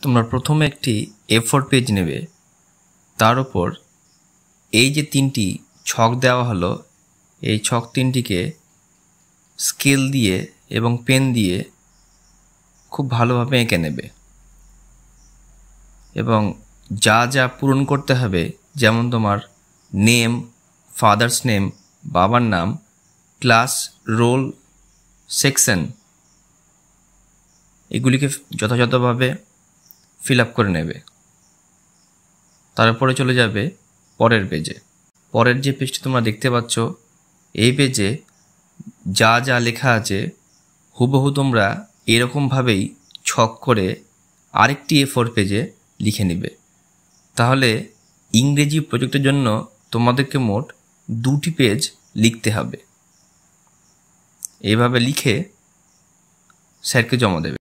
তোমরা প্রথমে একটি A4 পেজ নেবে, তার উপর এই যে তিনটি ছক দেওয়া হলো এই ছক তিনটিকে স্কেল দিয়ে এবং পেন দিয়ে খুব ভালোভাবে এঁকে নেবে এবং যা যা পূরণ করতে হবে, যেমন তোমার নেম, ফাদার্স নেম, বাবার নাম, ক্লাস, রোল, সেকশন, এগুলিকে যথাযথভাবে ফিল আপ করে নেবে। তারপরে চলে যাবে পরের পেজে। পরের যে পেজটি তোমরা দেখতে পাচ্ছ, এই পেজে যা যা লেখা আছে হুবহু তোমরা এরকমভাবেই ছক করে আরেকটি A4 পেজে লিখে নেবে। তাহলে ইংরেজি প্রজেক্টের জন্য তোমাদেরকে মোট 2টি পেজ লিখতে হবে। এইভাবে লিখে স্যারকে জমা দেবে।